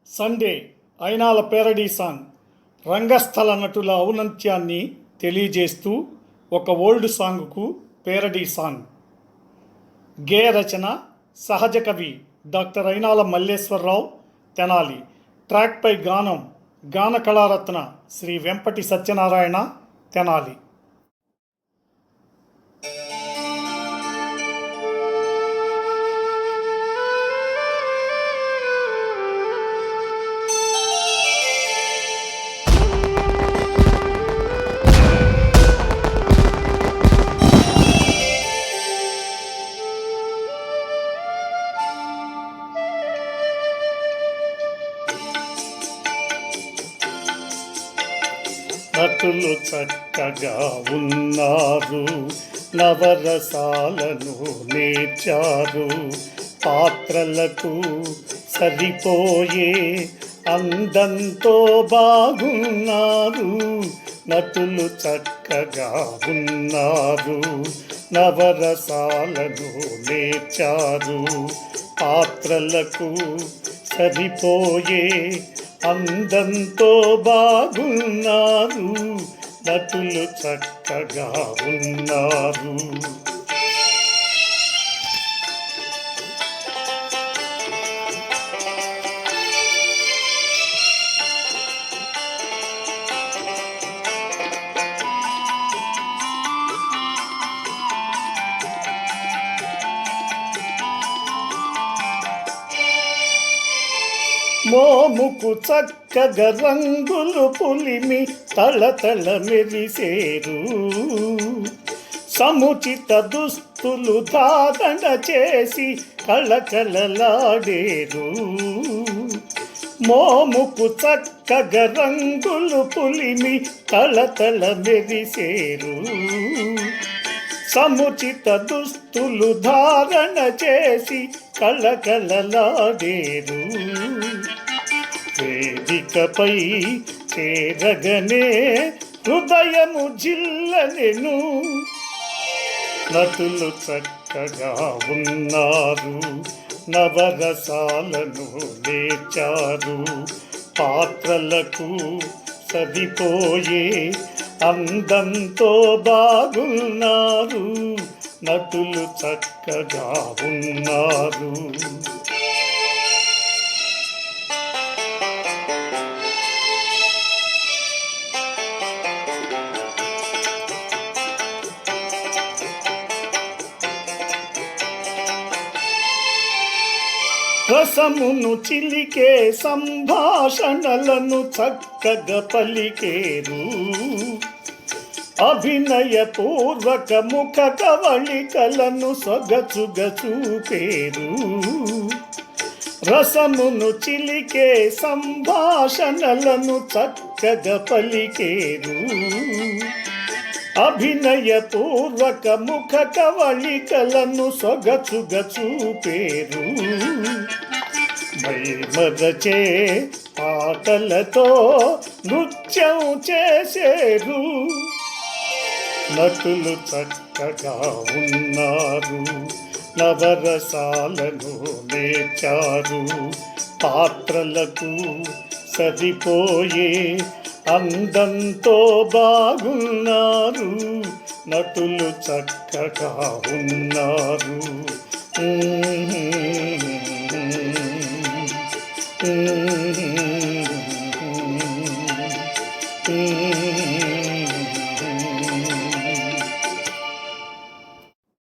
Sunday Ayinala parody song రంగస్థల నటుల ఔన్నత్యాన్ని తెలియజేస్తూ ఒక ఓల్డ్ సాంగ్కు పేరడీ సాంగ్. గేయ రచన సహజ కవి డాక్టర్ అయినాల మల్లేశ్వరరావు తెనాలి. ట్రాక్పై గానం గాన కళారత్న శ్రీ వెంపటి సత్యనారాయణ తెనాలి. నటులు చక్కగా ఉన్నారు, నవరసాలను నేర్చారు, పాత్రలకు సరిపోయే అందంతో బాగున్నారు. నటులు చక్కగా ఉన్నారు, నవరసాలను నేర్చారు, పాత్రలకు సరిపోయే అందంతో బాగున్నారు. నటులు చక్కగా ఉన్నారు. మోముకు చక్కగా రంగులు పులిమి తళతళ మెరిసేరు, సముచిత దుస్తులు ధారణ చేసి కళకళలాడేరు. మోముకు చక్కగా రంగులు పులిమి తళతళ మెరిసేరు, సముచిత దుస్తులు ధారణ చేసి కళకళలాడేరు. వేదికపై చేరగనే హృదయము జిల్లనెను. నటులు చక్కగా ఉన్నారు, నవరసాలను నేర్చారు, పాత్రలకు సరిపోయే అందంతో బాగున్నారు. నటులు చక్కగా ఉన్నారు. రసమును చిలికే సంభాషణలను చక్కగా పలికేరు, అభినయ పూర్వక ముఖ కవళికలను సొగచుగా చూపేరు. రసమును చిలికే సంభాషణలను చక్కగా పలికేరు, అభినయ పూర్వక ముఖ కవళికలను సొగచుగా చూపేరు. మైమరచే పాటలతో నృత్యం చేసేరు. నటులు చక్కగా ఉన్నారు, నవరసాలను నేర్చారు, పాత్రలకు సరిపోయే అందంతో బాగున్నారు. నటులు చక్కగా ఉన్నారు.